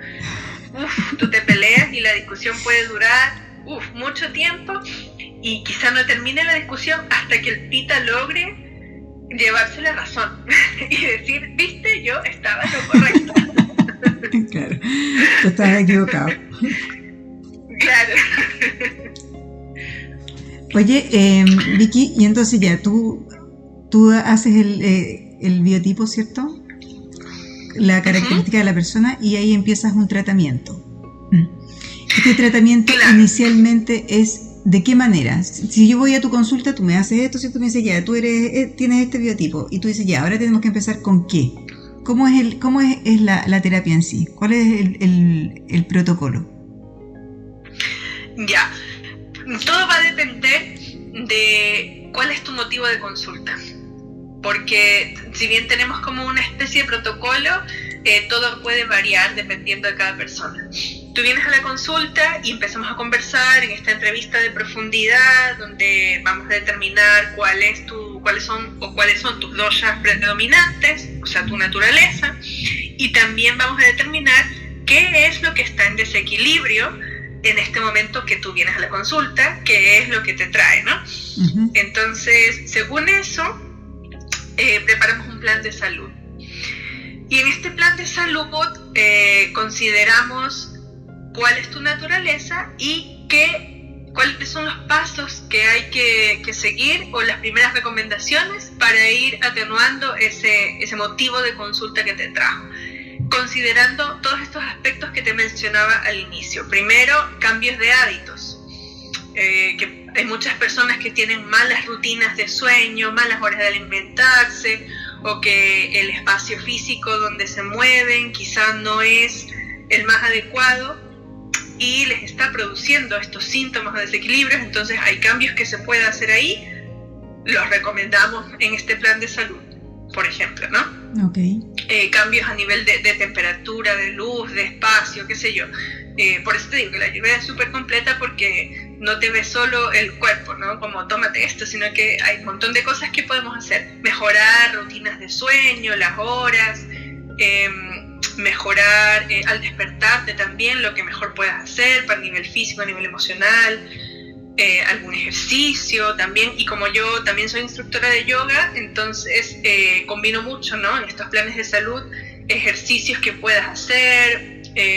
tú te peleas y la discusión puede durar mucho tiempo y quizá no termine la discusión hasta que el Pitta logre llevarse la razón y decir, viste, yo estaba en lo correcto. Claro, tú estás equivocado. Claro. Oye, Vicky, y entonces ya, tú haces el biotipo, ¿cierto? La característica de la persona y ahí empiezas un tratamiento. Este tratamiento inicialmente es ¿de qué manera? Si yo voy a tu consulta, tú me haces esto, ¿cierto? Me dices, ya, tú tienes este biotipo y tú dices, ya, ahora tenemos que empezar con ¿qué? ¿Cómo es la terapia en sí? ¿Cuál es el protocolo? Ya, todo va a depender de cuál es tu motivo de consulta. Porque si bien tenemos como una especie de protocolo, todo puede variar dependiendo de cada persona. Tú vienes a la consulta y empezamos a conversar en esta entrevista de profundidad, donde vamos a determinar cuáles son tus doshas predominantes, o sea, tu naturaleza, y también vamos a determinar qué es lo que está en desequilibrio en este momento que tú vienes a la consulta, qué es lo que te trae, ¿no? Uh-huh. Entonces, según eso, preparamos un plan de salud. Y en este plan de salud consideramos cuál es tu naturaleza y cuáles son los pasos que hay que seguir o las primeras recomendaciones para ir atenuando ese motivo de consulta que te trajo. Considerando todos estos aspectos que te mencionaba al inicio. Primero, cambios de hábitos. Que hay muchas personas que tienen malas rutinas de sueño, malas horas de alimentarse, o que el espacio físico donde se mueven quizá no es el más adecuado y les está produciendo estos síntomas de desequilibrios. Entonces hay cambios que se puede hacer ahí, los recomendamos en este plan de salud, por ejemplo, ¿no? Okay. Cambios a nivel de temperatura, de luz, de espacio, qué sé yo. Por eso te digo que la ayurveda es súper completa porque no te ve solo el cuerpo, ¿no? Como tómate esto, sino que hay un montón de cosas que podemos hacer. Mejorar rutinas de sueño, las horas, mejorar al despertarte también lo que mejor puedas hacer para nivel físico, a nivel emocional, algún ejercicio también. Y como yo también soy instructora de yoga, entonces combino mucho, ¿no? En estos planes de salud, ejercicios que puedas hacer,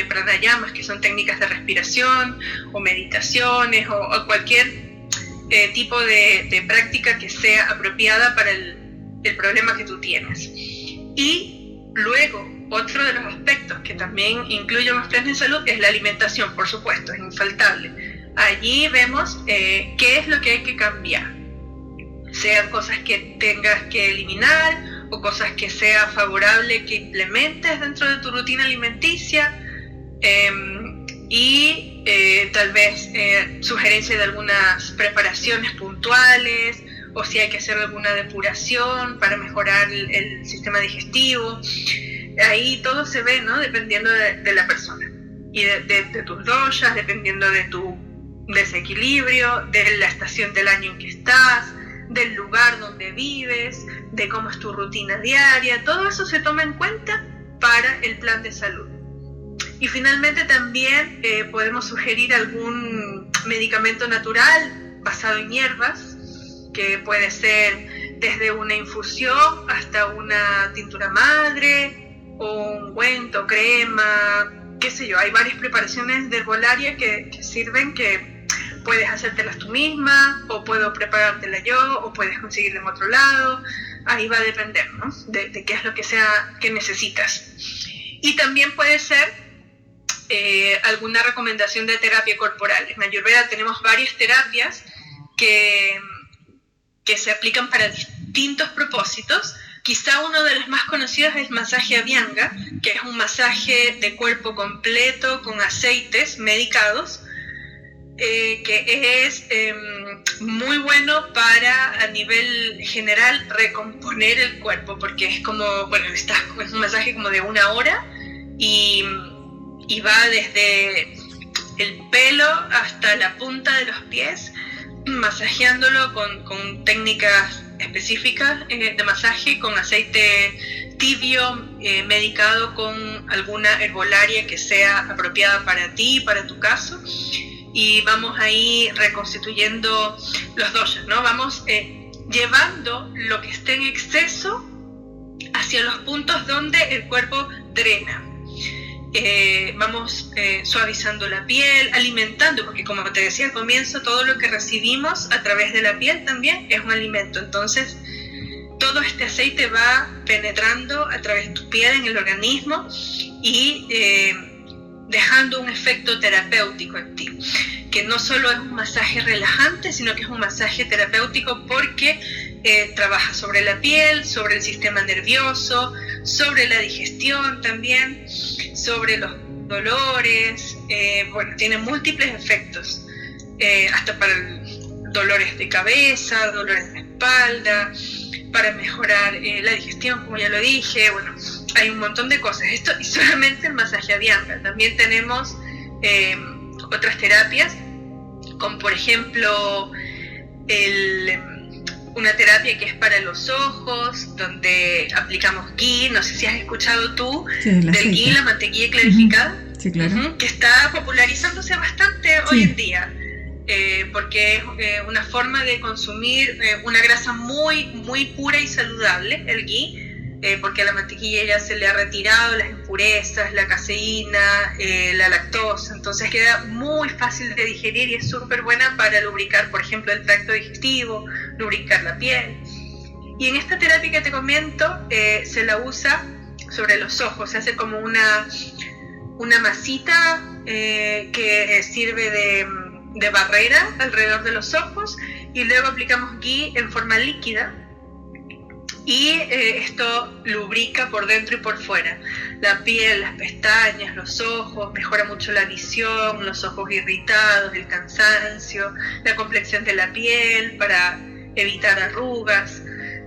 pranayamas, que son técnicas de respiración, o meditaciones, o cualquier tipo de práctica que sea apropiada para el problema que tú tienes. Y luego, otro de los aspectos que también incluyen los planes de salud es la alimentación, por supuesto, es infaltable. Allí vemos qué es lo que hay que cambiar, sean cosas que tengas que eliminar o cosas que sea favorable que implementes dentro de tu rutina alimenticia, y tal vez sugerencia de algunas preparaciones puntuales o si hay que hacer alguna depuración para mejorar el sistema digestivo. Ahí todo se ve, ¿no? Dependiendo de la persona y de tus doshas, dependiendo de tu desequilibrio, de la estación del año en que estás, del lugar donde vives, de cómo es tu rutina diaria. Todo eso se toma en cuenta para el plan de salud. Y finalmente también podemos sugerir algún medicamento natural basado en hierbas, que puede ser desde una infusión hasta una tintura madre, o un ungüento, crema, qué sé yo. Hay varias preparaciones de herbolaria que sirven, que puedes hacértelas tú misma, o puedo preparártela yo, o puedes conseguirla en otro lado. Ahí va a depender, ¿no? de qué es lo que sea que necesitas. Y también puede ser alguna recomendación de terapia corporal. En Ayurveda tenemos varias terapias que se aplican para distintos propósitos. Quizá uno de los más conocidos es el masaje Abhyanga, que es un masaje de cuerpo completo con aceites medicados, que es muy bueno para, a nivel general, recomponer el cuerpo, porque es como, bueno, es un masaje como de 1 hora y va desde el pelo hasta la punta de los pies, masajeándolo con técnicas específicas de masaje, con aceite tibio, medicado con alguna herbolaria que sea apropiada para ti, para tu caso, y vamos ahí reconstituyendo los doshas, ¿no? Vamos llevando lo que esté en exceso hacia los puntos donde el cuerpo drena. Vamos suavizando la piel, alimentando, porque como te decía al comienzo, todo lo que recibimos a través de la piel también es un alimento. Entonces todo este aceite va penetrando a través de tu piel en el organismo y dejando un efecto terapéutico en ti, que no solo es un masaje relajante, sino que es un masaje terapéutico, porque trabaja sobre la piel, sobre el sistema nervioso, sobre la digestión también, sobre los dolores. Bueno, tiene múltiples efectos, hasta para dolores de cabeza, dolores de espalda, para mejorar la digestión, como ya lo dije. Bueno, hay un montón de cosas. Esto y solamente el masaje Abhyanga. También tenemos otras terapias, como por ejemplo una terapia que es para los ojos, donde aplicamos ghee. No sé si has escuchado tú del ghee, la mantequilla clarificada. Sí, claro. Que está popularizándose bastante hoy en día, porque es una forma de consumir una grasa muy, muy pura y saludable, el ghee, porque a la mantequilla ya se le ha retirado las impurezas, la caseína, la lactosa. Entonces queda muy fácil de digerir y es súper buena para lubricar, por ejemplo, el tracto digestivo, lubricar la piel. Y en esta terapia que te comento, se la usa sobre los ojos. Se hace como una masita que sirve de barrera alrededor de los ojos, y luego aplicamos ghee en forma líquida, y esto lubrica por dentro y por fuera la piel, las pestañas, los ojos, mejora mucho la visión, los ojos irritados, el cansancio, la complexión de la piel para evitar arrugas.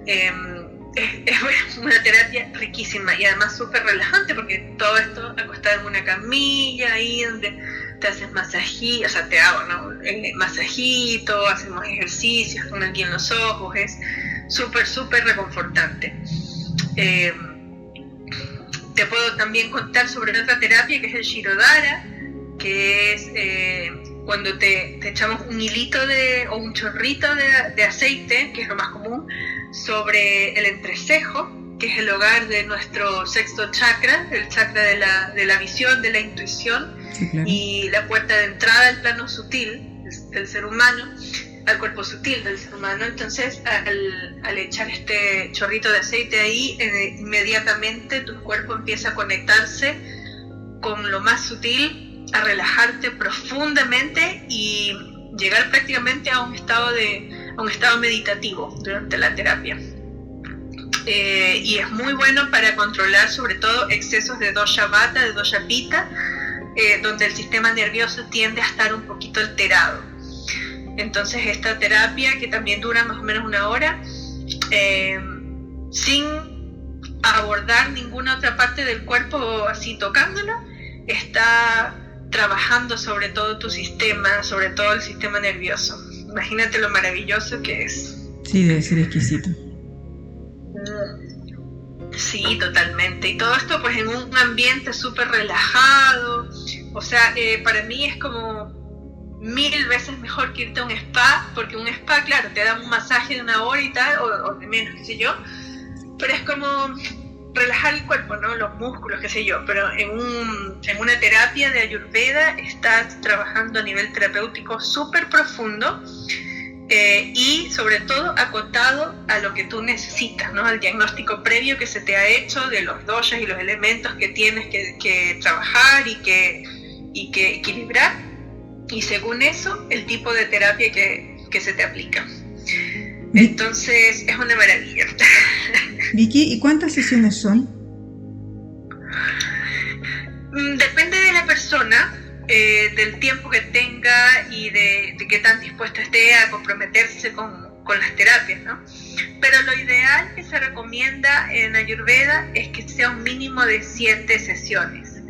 Es una terapia riquísima y además súper relajante, porque todo esto acostado en una camilla ahí donde te haces masajito, o sea, te hago, ¿no? Masajito, hacemos ejercicios con el ghee en los ojos. Es súper, súper reconfortante. Te puedo también contar sobre otra terapia que es el Shirodhara, que es cuando te echamos un hilito o un chorrito de aceite, que es lo más común, sobre el entrecejo, que es el hogar de nuestro sexto chakra, el chakra de la visión, de la intuición, sí, claro, y la puerta de entrada al plano sutil del ser humano, al cuerpo sutil del ser humano. Entonces, al echar este chorrito de aceite ahí, inmediatamente tu cuerpo empieza a conectarse con lo más sutil, a relajarte profundamente y llegar prácticamente a un estado meditativo durante la terapia. Y es muy bueno para controlar sobre todo excesos de dosha vata, de dosha pitta, donde el sistema nervioso tiende a estar un poquito alterado. Entonces esta terapia, que también dura más o menos 1 hora, sin abordar ninguna otra parte del cuerpo así tocándolo, está trabajando sobre todo tu sistema, sobre todo el sistema nervioso. Imagínate lo maravilloso que es. Sí, debe ser exquisito. Sí, totalmente. Y todo esto pues en un ambiente súper relajado. O sea, para mí es como 1000 veces mejor que irte a un spa, porque un spa, claro, te da un masaje de 1 hora y tal, o de menos, qué sé yo, pero es como relajar el cuerpo, ¿no? Los músculos, qué sé yo, pero en una terapia de Ayurveda estás trabajando a nivel terapéutico súper profundo, y sobre todo acotado a lo que tú necesitas, ¿no? Al diagnóstico previo que se te ha hecho de los doshas y los elementos que tienes que trabajar y que equilibrar, y según eso el tipo de terapia que se te aplica. Entonces es una maravilla. Vicky, ¿y cuántas sesiones son? Depende de la persona, del tiempo que tenga y de qué tan dispuesto esté a comprometerse con las terapias, ¿no? Pero lo ideal que se recomienda en Ayurveda es que sea un mínimo de 7 sesiones.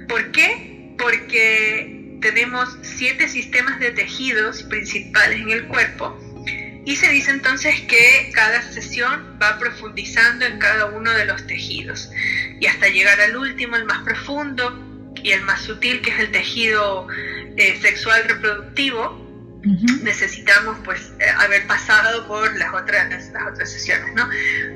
¿Por qué? Porque tenemos 7 sistemas de tejidos principales en el cuerpo, y se dice entonces que cada sesión va profundizando en cada uno de los tejidos, y hasta llegar al último, el más profundo y el más sutil, que es el tejido sexual reproductivo. Necesitamos pues haber pasado por las otras sesiones, ¿no?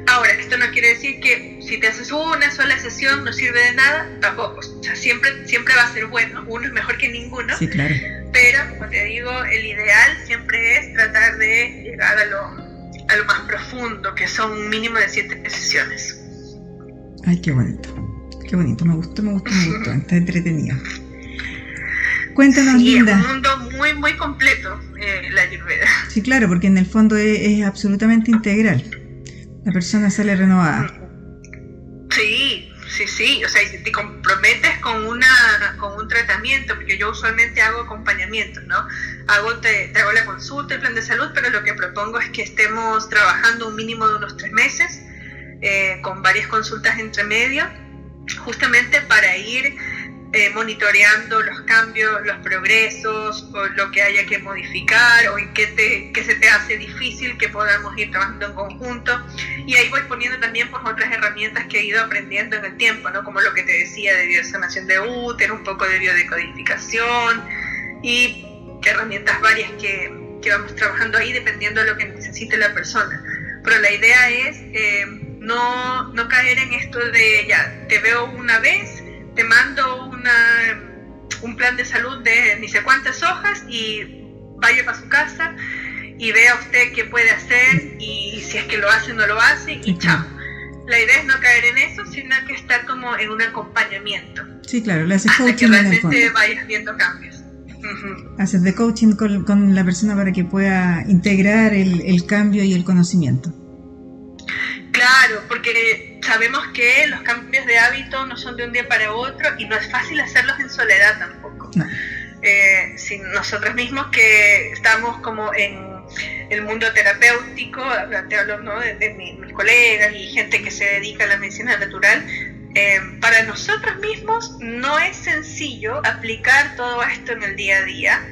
Ahora, esto no quiere decir que si te haces una sola sesión no sirve de nada, tampoco. O sea, siempre va a ser bueno, uno es mejor que ninguno. Sí, claro. Pero, como te digo, el ideal siempre es tratar de llegar a lo más profundo, que son un mínimo de 7 sesiones. Ay, qué bonito, me gustó, está entretenido. Cuéntanos, sí, Linda. Es un mundo muy, muy completo, la Ayurveda. Sí, claro, porque en el fondo es absolutamente integral. La persona sale renovada. Sí, o sea, y si te comprometes con un tratamiento, porque yo usualmente hago acompañamiento, ¿no? Te hago la consulta, el plan de salud, pero lo que propongo es que estemos trabajando un mínimo de unos 3 meses, con varias consultas entre medio, justamente para ir monitoreando los cambios, los progresos, o lo que haya que modificar, o en qué se te hace difícil, que podamos ir trabajando en conjunto. Y ahí voy poniendo también pues otras herramientas que he ido aprendiendo en el tiempo, ¿no? Como lo que te decía de biosanación de útero, un poco de biodecodificación, y herramientas varias que vamos trabajando ahí dependiendo de lo que necesite la persona. Pero la idea es no caer en esto de ya, te veo una vez, te mando un plan de salud de ni sé cuántas hojas y vaya para su casa y vea usted qué puede hacer, y si es que lo hace o no lo hace, y chao. La idea es no caer en eso, sino que estar como en un acompañamiento. Sí, claro, le haces hasta coaching que en el realmente fondo. vayas viendo cambios. Haces de coaching con la persona para que pueda integrar el cambio y el conocimiento. Claro, porque sabemos que los cambios de hábito no son de un día para otro, y no es fácil hacerlos en soledad tampoco. No. Sin nosotros mismos, que estamos como en el mundo terapéutico, te hablo, ¿no? de mis colegas y gente que se dedica a la medicina natural. Para nosotros mismos no es sencillo aplicar todo esto en el día a día.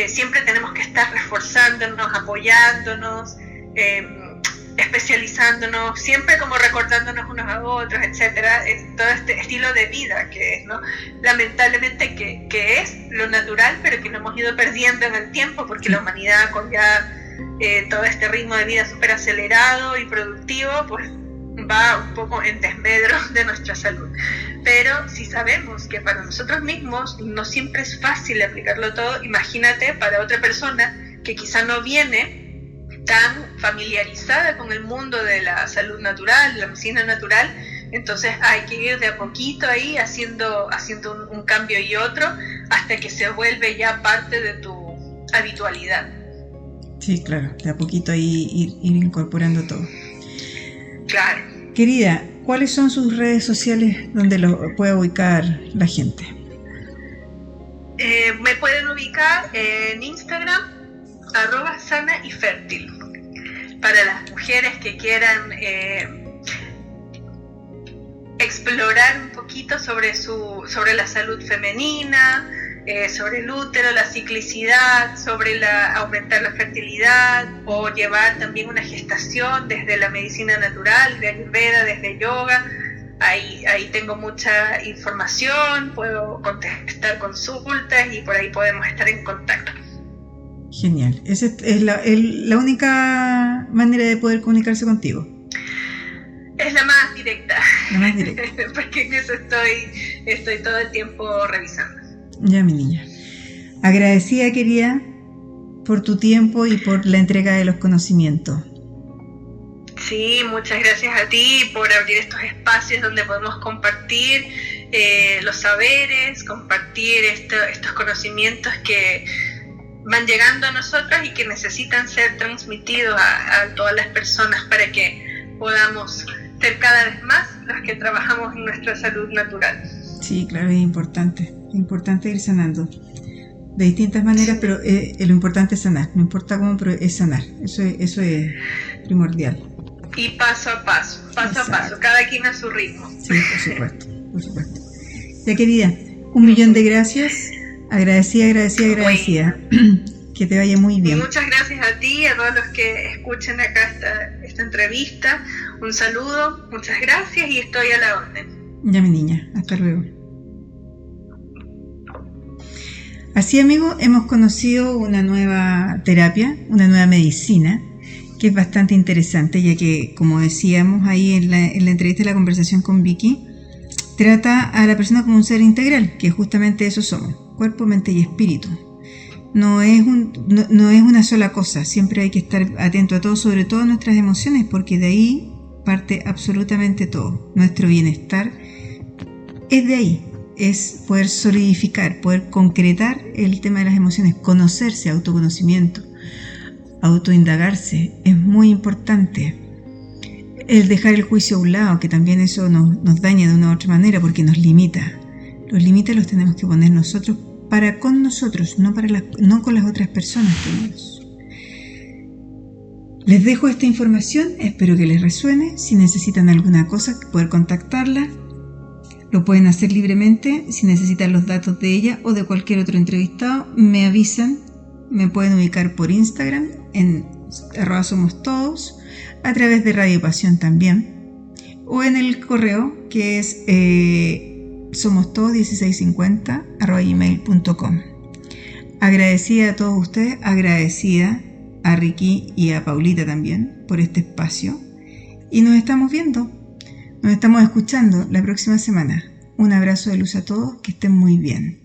Siempre tenemos que estar reforzándonos, apoyándonos, especializándonos, siempre como recordándonos unos a otros, etcétera. Todo este estilo de vida que es, ¿no? Lamentablemente que es lo natural, pero que lo hemos ido perdiendo en el tiempo, porque la humanidad, con ya todo este ritmo de vida súper acelerado y productivo, pues va un poco en desmedro de nuestra salud. Pero si sabemos que para nosotros mismos no siempre es fácil aplicarlo todo, imagínate para otra persona que quizá no viene tan familiarizada con el mundo de la salud natural, la medicina natural. Entonces hay que ir de a poquito ahí haciendo un cambio y otro, hasta que se vuelve ya parte de tu habitualidad. Sí, claro, de a poquito ahí ir incorporando todo. Claro. Querida, ¿cuáles son sus redes sociales donde lo puede ubicar la gente? Me pueden ubicar en Instagram @sana y fértil. Para las mujeres que quieran explorar un poquito sobre la salud femenina, sobre el útero, la ciclicidad, sobre aumentar la fertilidad, o llevar también una gestación desde la medicina natural, de Ayurveda, desde yoga. Ahí tengo mucha información, puedo contestar consultas y por ahí podemos estar en contacto. Genial. Esa es la única manera de poder comunicarse contigo. Es la más directa. La más directa. Porque en eso estoy todo el tiempo revisando. Ya, mi niña. Agradecida, querida, por tu tiempo y por la entrega de los conocimientos. Sí, muchas gracias a ti por abrir estos espacios donde podemos compartir los saberes, compartir estos conocimientos que van llegando a nosotros y que necesitan ser transmitidos a todas las personas para que podamos ser cada vez más los que trabajamos en nuestra salud natural. Sí, claro, es importante ir sanando de distintas maneras, pero lo importante es sanar, no importa cómo, pero es sanar, eso es primordial. Y paso a paso, cada quien a su ritmo. Sí, por supuesto. Ya, querida, 1.000.000 de gracias, agradecida. Que te vaya muy bien. Y muchas gracias a ti y a todos los que escuchen acá esta entrevista. Un saludo, muchas gracias y estoy a la orden. Ya, mi niña, hasta luego. Así, amigos, hemos conocido una nueva terapia, una nueva medicina, que es bastante interesante, ya que, como decíamos ahí en la entrevista de la conversación con Vicky, trata a la persona como un ser integral, que justamente eso somos, cuerpo, mente y espíritu. No es una sola cosa, siempre hay que estar atento a todo, sobre todo a nuestras emociones, porque de ahí parte absolutamente todo. Nuestro bienestar es de ahí, es poder solidificar, poder concretar el tema de las emociones, conocerse, autoconocimiento, autoindagarse, es muy importante. El dejar el juicio a un lado, que también eso nos daña de una u otra manera porque nos limita. Los límites los tenemos que poner nosotros para con nosotros, no con las otras personas, queridos. Les dejo esta información, espero que les resuene. Si necesitan alguna cosa, poder contactarla. Lo pueden hacer libremente. Si necesitan los datos de ella o de cualquier otro entrevistado, me avisan. Me pueden ubicar por Instagram en @somostodos, a través de Radio Pasión también, o en el correo que es somostodos1650@gmail.com. Agradecida a todos ustedes, agradecida a Ricky y a Paulita también por este espacio, y nos estamos viendo, nos estamos escuchando la próxima semana. Un abrazo de luz a todos, que estén muy bien.